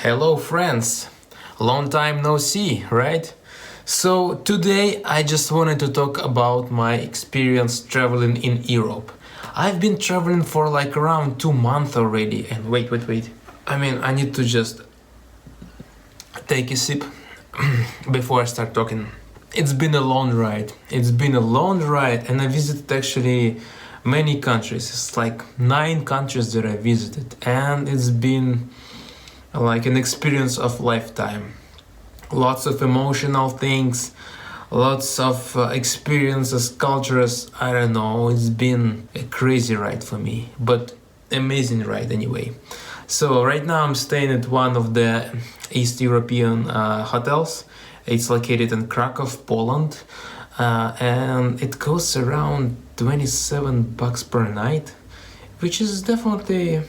Hello, friends. Long time no see, right? So, today I just wanted to talk about my experience traveling in Europe. I've been traveling for like around 2 months already, and wait. I need to just take a sip before I start talking. It's been a long ride. And I visited actually many countries. It's like 9 countries that I visited, and it's been like an experience of lifetime. Lots of emotional things, lots of experiences, cultures. I don't know. It's been a crazy ride for me, but amazing ride anyway. So right now I'm staying at one of the East European hotels. It's located in Krakow, Poland, and it costs around 27 bucks per night, which is definitely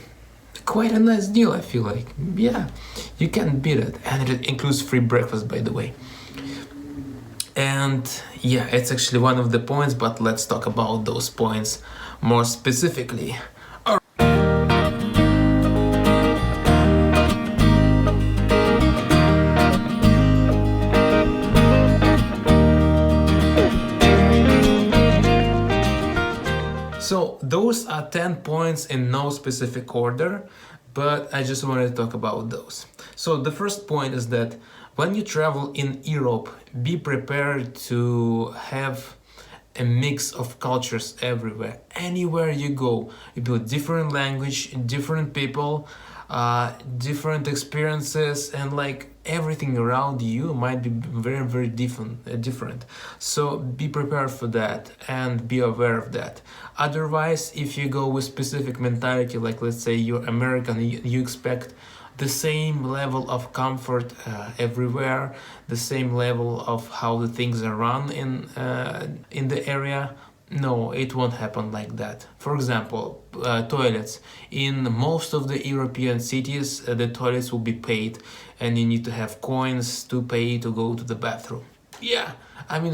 quite a nice deal, I feel like. Yeah, you can't beat it. And it includes free breakfast, by the way. And yeah, it's actually one of the points, but let's talk about those points more specifically. So those are 10 points in no specific order, but I just wanted to talk about those. So the first point is that when you travel in Europe, be prepared to have a mix of cultures everywhere. Anywhere you go, you build different language, different people, different experiences, and like everything around you might be very different. So be prepared for that and be aware of that. Otherwise, if you go with specific mentality, like let's say you're American, you expect the same level of comfort everywhere, the same level of how the things are run in the area. No, it won't happen like that. For example, toilets. In most of the European cities, the toilets will be paid, and you need to have coins to pay to go to the bathroom. Yeah,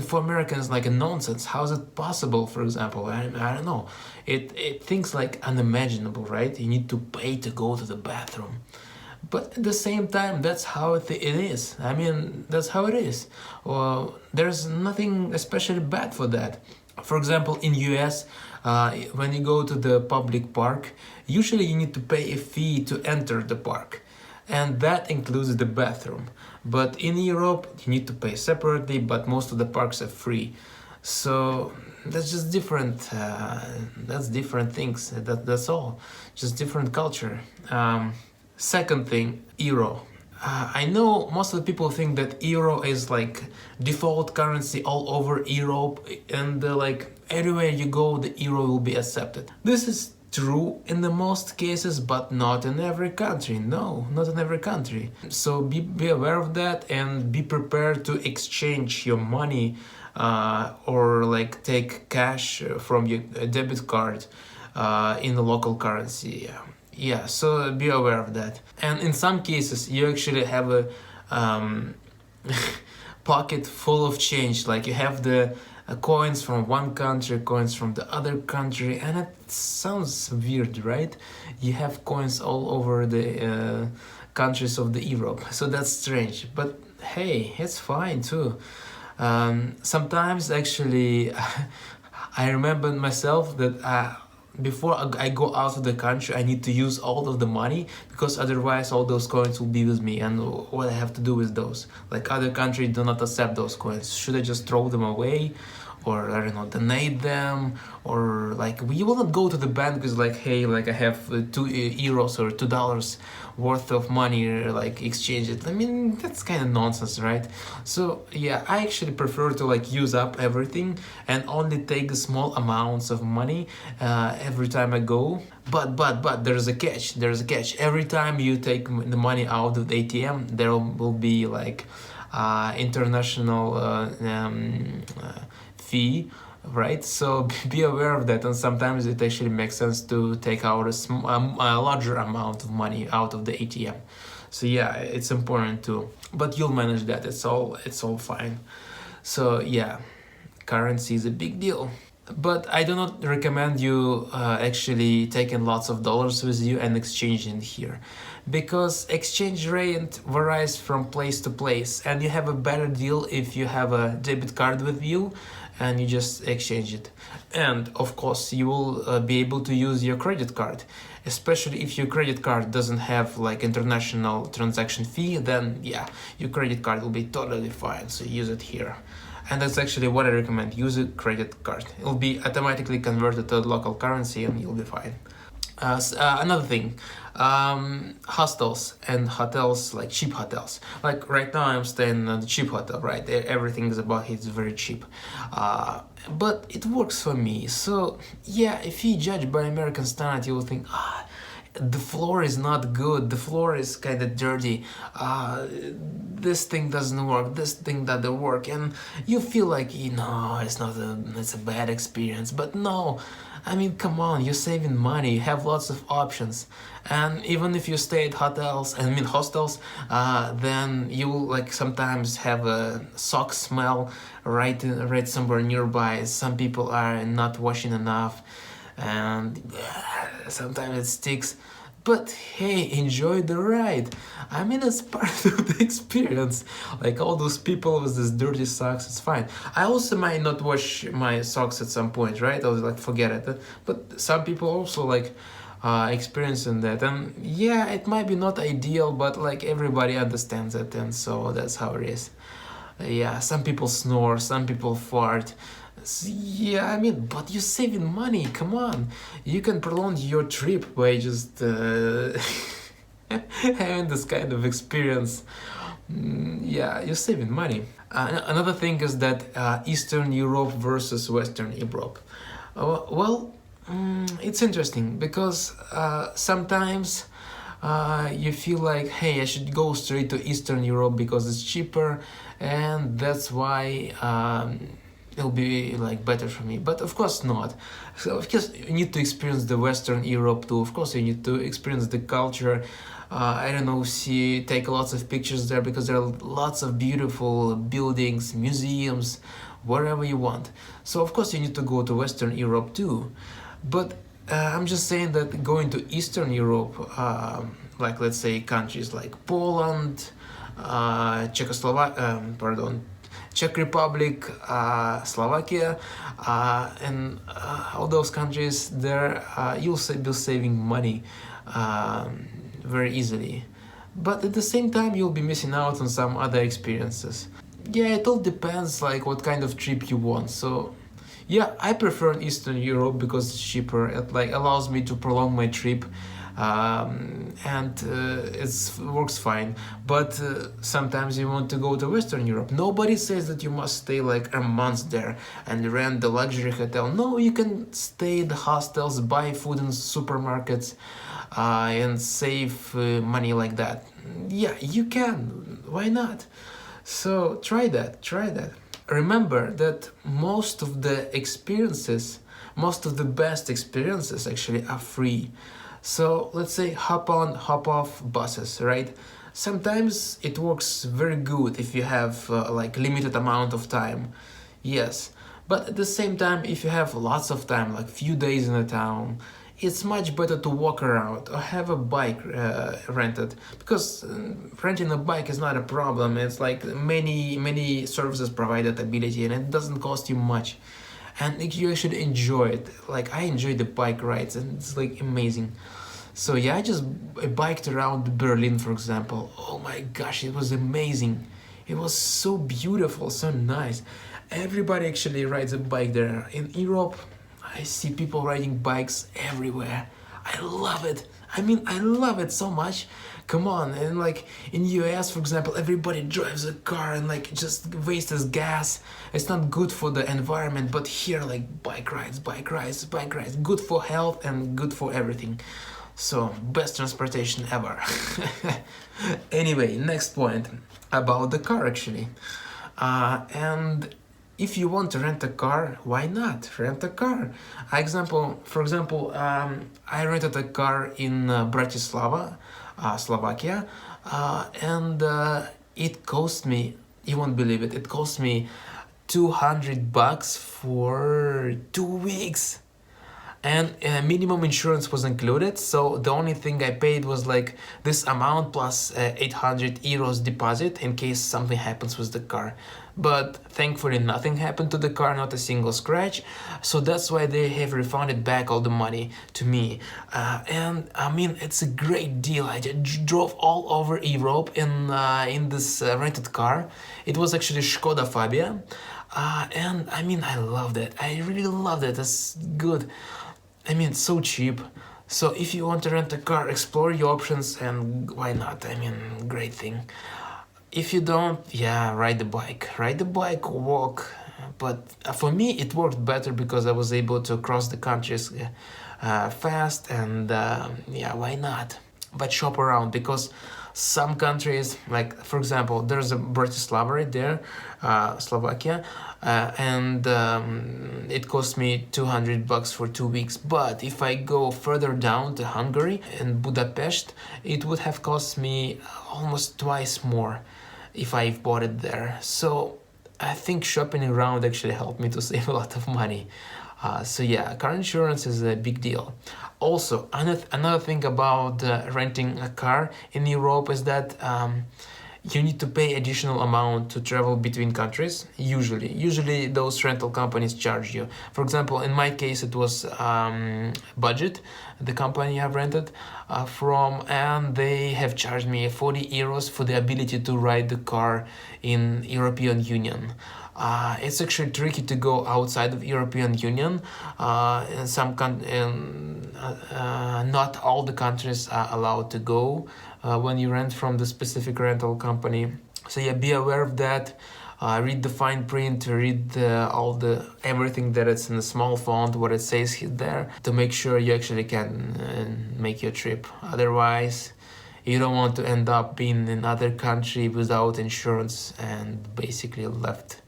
for Americans, like a nonsense. How is it possible? For example, I don't know. It things like unimaginable, right? You need to pay to go to the bathroom. But at the same time, that's how it is. That's how it is. Well, there's nothing especially bad for that. For example, in US, when you go to the public park, usually you need to pay a fee to enter the park, and that includes the bathroom. But in Europe, you need to pay separately, but most of the parks are free. So that's just different. That's different things. That's all. Just different culture. Second thing, euro. I know most of the people think that euro is like default currency all over Europe, and like everywhere you go, the euro will be accepted. This is true in the most cases, but not in every country. No, not in every country. So be aware of that and be prepared to exchange your money or like take cash from your debit card in the local currency. Yeah, so be aware of that. And in some cases, you actually have a pocket full of change. Like you have the coins from one country, coins from the other country, and it sounds weird, right? You have coins all over the countries of the Europe, so that's strange. But hey, it's fine too. Sometimes actually, I remember myself that. Before I go out of the country, I need to use all of the money, because otherwise all those coins will be with me, and what I have to do with those? Like other countries do not accept those coins. Should I just throw them away, or I don't know, donate them, or like you will not go to the bank because like, hey, like I have €2 or $2 worth of money, like exchange it. That's kind of nonsense, right? So yeah, I actually prefer to like use up everything and only take small amounts of money every time I go. But there's a catch. Every time you take the money out of the ATM, there will be like international fee, right? So be aware of that, and sometimes it actually makes sense to take out a larger amount of money out of the ATM. So yeah, it's important too, but you'll manage that. It's all fine. So yeah, currency is a big deal. But I do not recommend you actually taking lots of dollars with you and exchanging here, because exchange rate varies from place to place, and you have a better deal if you have a debit card with you and you just exchange it. And of course you will be able to use your credit card, especially if your credit card doesn't have like international transaction fee. Then yeah, your credit card will be totally fine, so use it here. And that's actually what I recommend. Use a credit card. It'll be automatically converted to local currency and you'll be fine. Another thing, hostels and hotels, like cheap hotels. Like right now I'm staying in a cheap hotel, right? Everything is about it's very cheap. But it works for me. So yeah, if you judge by American standard, you will think, the floor is not good, the floor is kind of dirty, this thing doesn't work, this thing doesn't work, and you feel like, it's a bad experience. But no, I mean, come on, you're saving money, you have lots of options. And even if you stay at hostels, then you will like sometimes have a sock smell right somewhere nearby. Some people are not washing enough, and sometimes it sticks. But hey, enjoy the ride. I mean, it's part of the experience. Like all those people with this dirty socks, it's fine. I also might not wash my socks at some point, right? I was like, forget it. But some people also like experiencing that. And yeah, it might be not ideal, but like everybody understands it. And so that's how it is. Yeah, some people snore, some people fart. Yeah, I mean, but you're saving money, come on. You can prolong your trip by just having this kind of experience. Yeah, you're saving money. Another thing is that Eastern Europe versus Western Europe. It's interesting because sometimes you feel like, hey, I should go straight to Eastern Europe because it's cheaper, and that's why it'll be like better for me. But of course not. So of course you need to experience the Western Europe too. Of course you need to experience the culture. I don't know, take lots of pictures there because there are lots of beautiful buildings, museums, wherever you want. So of course you need to go to Western Europe too. But I'm just saying that going to Eastern Europe, like let's say countries like Poland, Czech Republic, Slovakia, and all those countries, there you'll be saving money very easily. But at the same time, you'll be missing out on some other experiences. Yeah, it all depends like what kind of trip you want. So yeah, I prefer Eastern Europe because it's cheaper. It like allows me to prolong my trip. And it works fine. But sometimes you want to go to Western Europe. Nobody says that you must stay like a month there and rent the luxury hotel. No, you can stay in the hostels, buy food in supermarkets, and save money like that. Yeah, you can. Why not? So try that. Remember that most of the best experiences actually are free. So let's say hop on, hop off buses, right? Sometimes it works very good if you have like limited amount of time. Yes, but at the same time, if you have lots of time, like few days in a town, it's much better to walk around or have a bike rented, because renting a bike is not a problem. It's like many services provide that ability, and it doesn't cost you much. And you should enjoy it. Like I enjoy the bike rides, and it's like amazing. So yeah, I biked around Berlin, for example. Oh my gosh, it was amazing. It was so beautiful, so nice. Everybody actually rides a bike there. In Europe, I see people riding bikes everywhere. I love it. I mean, I love it so much. Come on, and like in US, for example, everybody drives a car and like just wastes gas. It's not good for the environment, but here like bike rides, good for health and good for everything. So, best transportation ever. Anyway, next point about the car actually. And if you want to rent a car, why not rent a car? For example, I rented a car in Bratislava, Slovakia, and it cost me, you won't believe it, it cost me $200 for 2 weeks. and minimum insurance was included, so the only thing I paid was like this amount plus 800 euros deposit in case something happens with the car. But thankfully nothing happened to the car, not a single scratch, so that's why they have refunded back all the money to me. And I mean, it's a great deal. I just drove all over Europe in this rented car. It was actually Skoda Fabia, and I mean, I loved it. I really loved it. It's good. I mean, it's so cheap. So if you want to rent a car, explore your options, and why not? I mean, great thing. If you don't, yeah, ride the bike. Ride the bike or walk. But for me, it worked better because I was able to cross the countries fast, and yeah, why not? But shop around, because some countries, like for example, there's a Bratislava right there, Slovakia, and it cost me 200 bucks for 2 weeks. But if I go further down to Hungary and Budapest, it would have cost me almost twice more if I bought it there. So I think shopping around actually helped me to save a lot of money. So yeah, car insurance is a big deal. Also, another thing about renting a car in Europe is that you need to pay additional amount to travel between countries. Usually those rental companies charge you. For example, in my case, it was Budget, the company I've rented from, and they have charged me 40 euros for the ability to ride the car in European Union. It's actually tricky to go outside of European Union. Not all the countries are allowed to go when you rent from the specific rental company. So yeah, be aware of that. Read the fine print, read everything that it's in the small font, what it says there, to make sure you actually can make your trip. Otherwise, you don't want to end up being in another country without insurance and basically left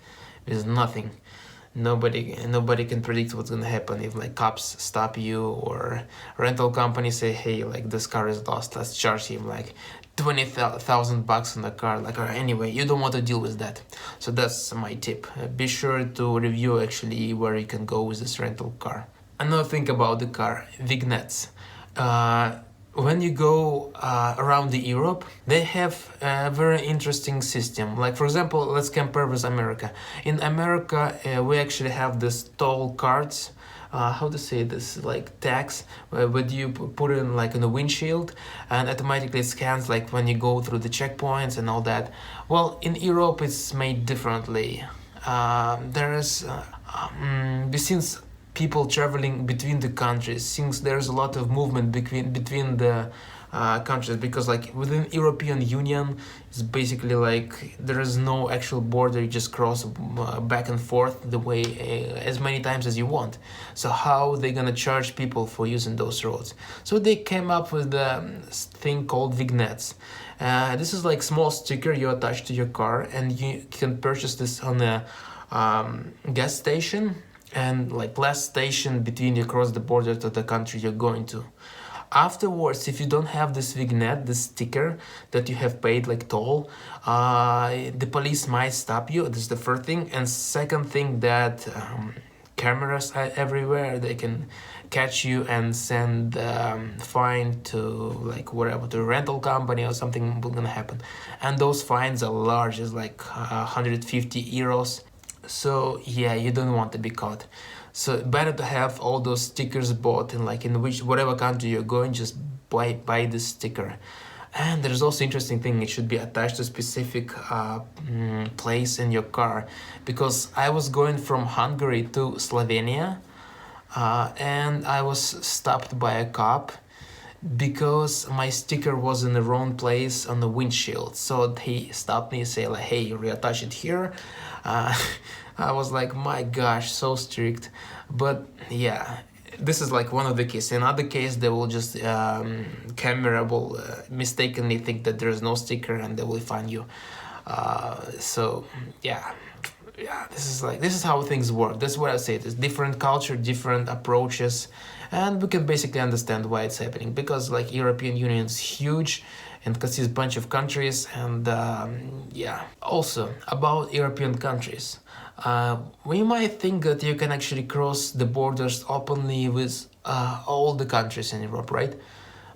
with nothing. Nobody can predict what's gonna happen if like cops stop you or rental companies say, hey, like this car is lost, let's charge him like 20,000 bucks on the car. Like anyway, you don't want to deal with that. So that's my tip. Be sure to review actually where you can go with this rental car. Another thing about the car, vignettes. When you go around the Europe, they have a very interesting system. Like for example, let's compare with America. In America, we actually have this toll cards. How to say this, like tags, where you put in like in the windshield and automatically it scans like when you go through the checkpoints and all that. Well, in Europe it's made differently. Since people traveling between the countries, since there's a lot of movement between the countries, because like within European Union it's basically like there is no actual border. You just cross back and forth the way as many times as you want. So how they gonna charge people for using those roads? So they came up with the thing called vignettes. This is like small sticker you attach to your car, and you can purchase this on a gas station and like last station between you cross the border to the country you're going to. Afterwards, if you don't have this vignette, this sticker that you have paid like toll, the police might stop you. This is the first thing. And second thing, that cameras are everywhere. They can catch you and send fine to like whatever, to a rental company or something will gonna happen. And those fines are large. It's like 150 euros. So yeah, you don't want to be caught. So better to have all those stickers bought in whatever country you're going, just buy this sticker. And there's also interesting thing, it should be attached to a specific place in your car, because I was going from Hungary to Slovenia and I was stopped by a cop because my sticker was in the wrong place on the windshield. So he stopped me and say like, hey, you reattach it here. I was like, my gosh, so strict. But yeah, this is like one of the cases. In other case, they will just camera will mistakenly think that there is no sticker and they will fine you. So yeah, this is how things work. That's what I say. There's different culture, different approaches, and we can basically understand why it's happening, because like European Union is huge and consists a bunch of countries. And yeah, also about European countries, we might think that you can actually cross the borders openly with all the countries in Europe, right?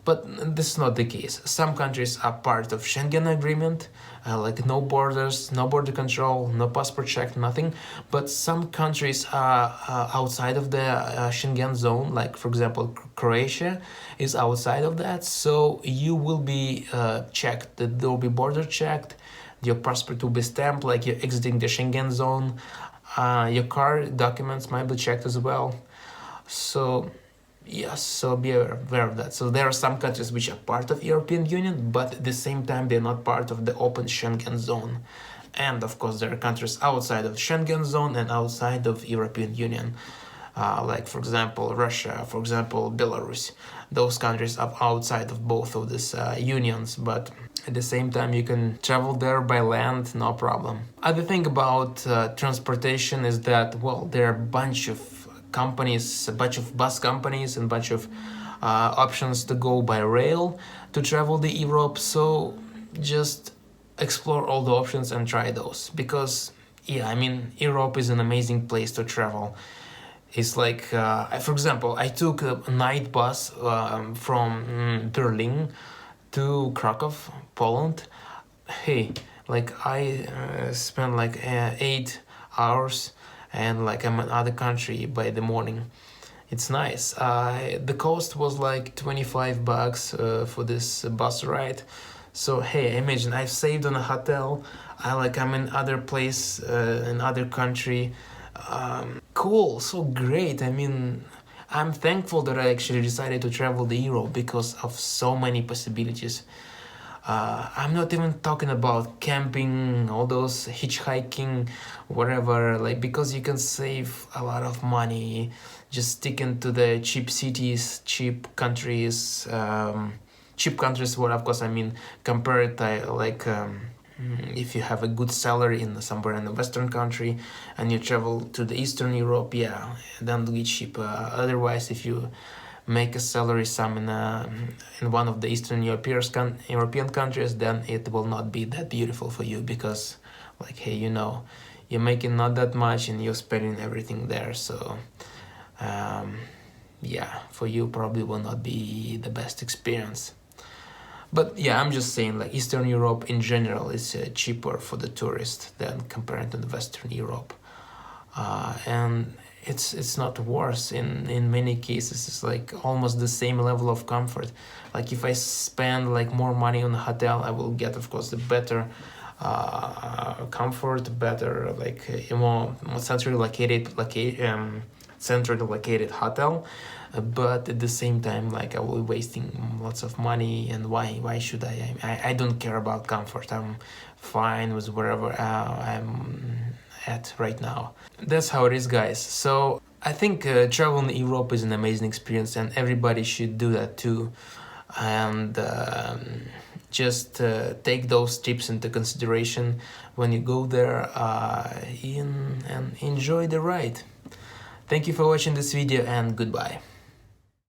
But this is not the case. Some countries are part of Schengen agreement, like no borders, no border control, no passport check, nothing. But some countries are outside of the Schengen zone, like for example, Croatia is outside of that. So you will be checked, there will be border checked, your passport will be stamped like you're exiting the Schengen zone. Your car documents might be checked as well. So yes, so be aware of that. So there are some countries which are part of European Union, but at the same time they're not part of the open Schengen zone. And of course there are countries outside of Schengen zone and outside of European Union. Like for example Russia, for example Belarus. Those countries are outside of both of these unions, but at the same time you can travel there by land, no problem. Other thing about transportation is that, well, there are a bunch of companies, a bunch of bus companies and a bunch of options to go by rail to travel to Europe. So just explore all the options and try those, because yeah, I mean, Europe is an amazing place to travel. It's like, for example, I took a night bus from Berlin to Krakow, Poland. Hey, like I spent like 8 hours, and like I'm in another country by the morning. It's nice. The cost was like $25 for this bus ride. So hey, imagine I've saved on a hotel. I'm in other place, in other country. Cool, so great. I mean, I'm thankful that I actually decided to travel to Europe because of so many possibilities. I'm not even talking about camping, all those hitchhiking, whatever, like, because you can save a lot of money just sticking to the cheap cities, cheap countries, what of course I mean compared to if you have a good salary in somewhere in a Western country and you travel to the Eastern Europe, yeah, then it'll be cheap. Otherwise, if you make a salary some in one of the Eastern European countries, then it will not be that beautiful for you, because like, hey, you're making not that much and you're spending everything there. So yeah, for you probably will not be the best experience. But yeah, I'm just saying, like, Eastern Europe in general is cheaper for the tourist than compared to the Western Europe. And it's not worse. In many cases, it's like almost the same level of comfort. Like if I spend like more money on a hotel, I will get, of course, the better comfort, better like a more centrally located hotel. But at the same time, like, I will be wasting lots of money, and why should I don't care about comfort. I'm fine with wherever I'm at right now. That's how it is, guys. So I think traveling in Europe is an amazing experience, and everybody should do that too. And just take those tips into consideration when you go there and enjoy the ride. Thank you for watching this video, and goodbye.